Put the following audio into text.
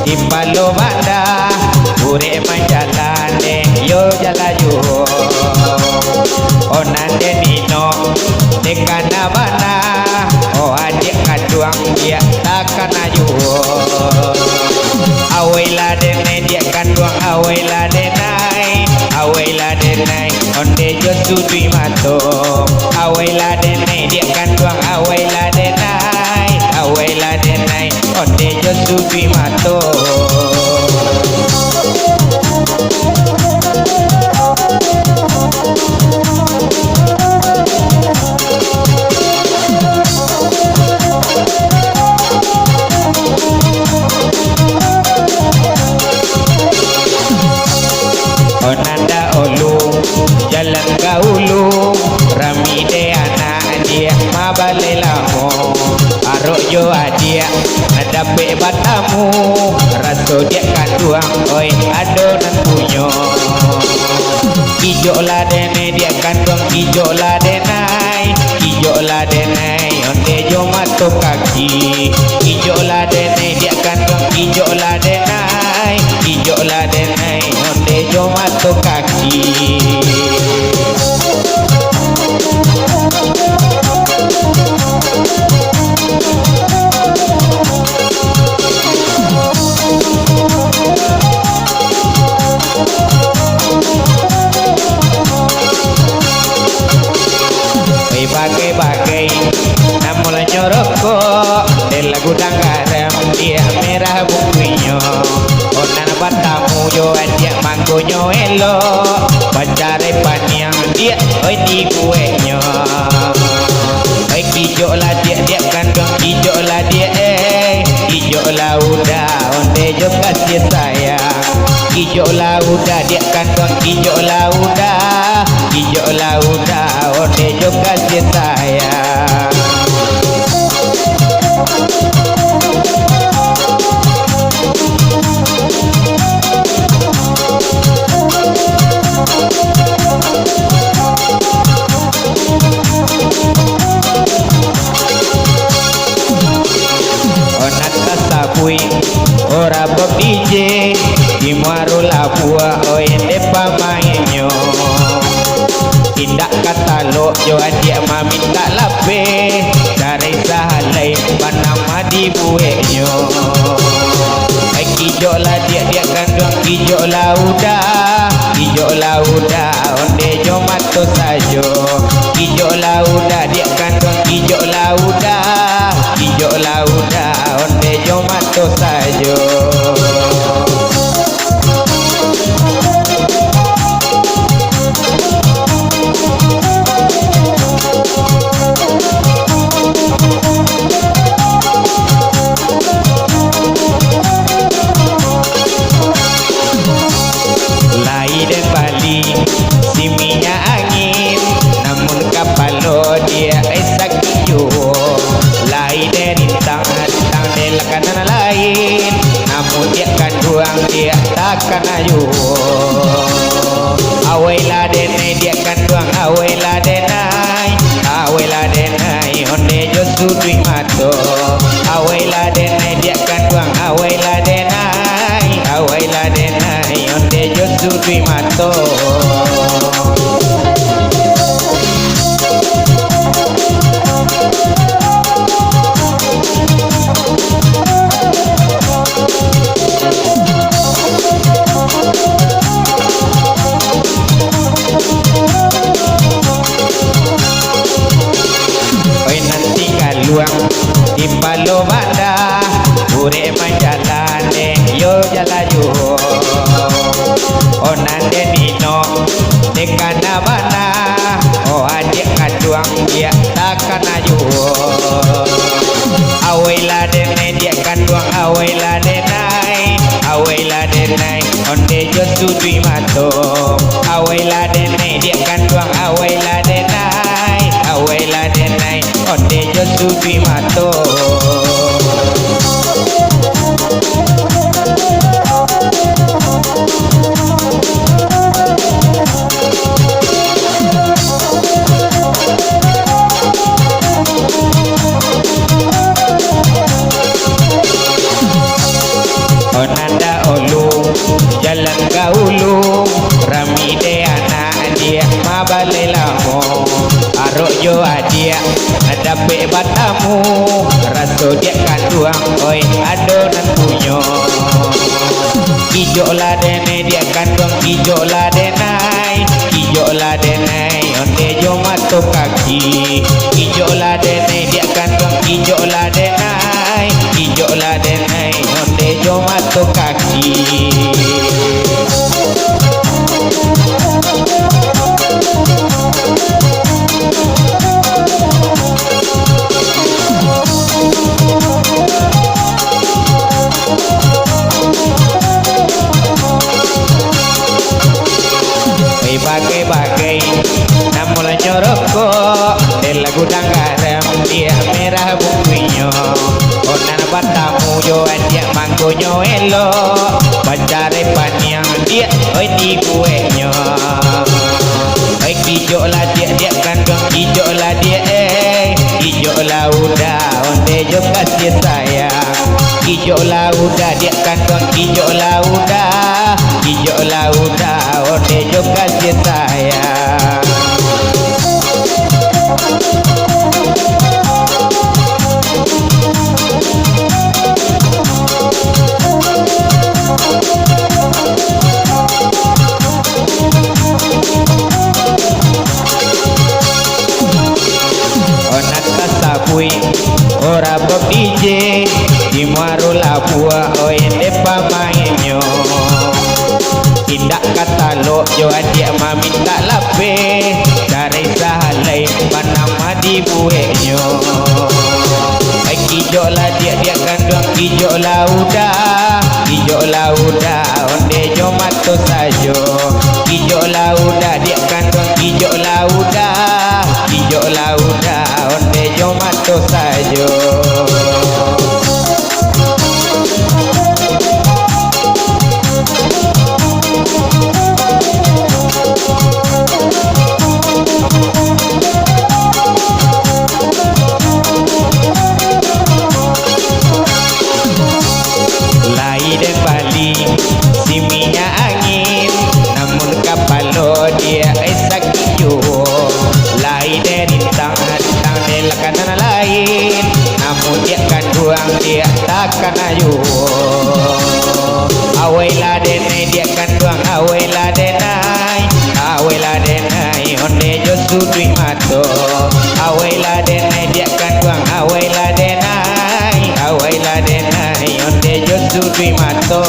Di Palo Banda ure manjalan yo jalayu onande nino dekana bana oh adik kaduang dia takana yu awela dene dia kaduang awela denai onde josu dwi mato awela dene dia kaduang awela denai onde josu dwi mato onanda olu jalan gaulu ramide anak dia mabalelamo arroyo adia nadape batamu raso dia kaduang oi adonan punyo ijo la dene dia kaduang ijo la denai onde jo mato kaki ijo la dene dia kaduang ijo la denai onde jo mato kaki bagai namun nyoroko del gudang garam dia merah bumbunya onan batamu yo aja manggonyo elo pancare paniang dia oi di kuenya oi kijo la dia kandung kijo la dia kijo la udah onde jo kasih sayang kijo la udah dia kandung kijo la udah onde jo kasih sayang onata sabui ora bob DJ imuaru labua oende pamainyo tindak kata lo jo adia maminta lape dari sahalai panama di buenyo kijo la dia kandung kijo la udah onde jo mato sajo kijo la udah dia kandung kijo la udah onde jo mato sajo dan Bali siminya angin namun kapalo dia esakiyo lai dari tang del kanan lain namun dia kanduang dia takkan ayu awela dene dia kanduang awela denai onde josu dwi mato awela dene dia kanduang awela denai onde josu dwi mato oi nanti kaluang di Palo Banda ure manjalan yo jalayu onande nino dekana bana oh adik kaduang dia takana yu awela dene dia kaduang awela denai onde josu dwi mato awela dene dia kaduang awela denai sudui mato. Onanda olu jalan gaulu rami de anak dia mabalelamo arroyo adia adape batamu raso dia kanduang oi adonan punyo ijo la dene dia kanduang ijo la denai onde jo mato kaki ijo la dene dia kanduang ijo la denai onde jo mato kaki. Bagai-bagai namun nyoroko del gudang garam dia merah bumbunya onan batamu jo dia manggonyo elo bacare panyang dia oi di buenyo oi kijo la dia kandung kijo la dia kijo la udah onde jo kasih sayang kijo la udah dia kandung kijo la udah onde jo kasih sayang. Onata sabui ora bob DJ di maru labua oi depa mainyo tindak kata lo jo adia maminta lape dari sahalai panama di buenyo ai kijo la dia kandung kijo la udah onde jo mato sajo kijo la udah dia kandung kijo la udah onde jo mato sajo. Si minyak angin namun kapalo dia sakiyo lai dari tang del kanan lain namun dia kanduang dia takkan ayu awela denai dia kanduang awela denai onde jo sudui mato awela denai dia kanduang awela denai onde jo sudui mato.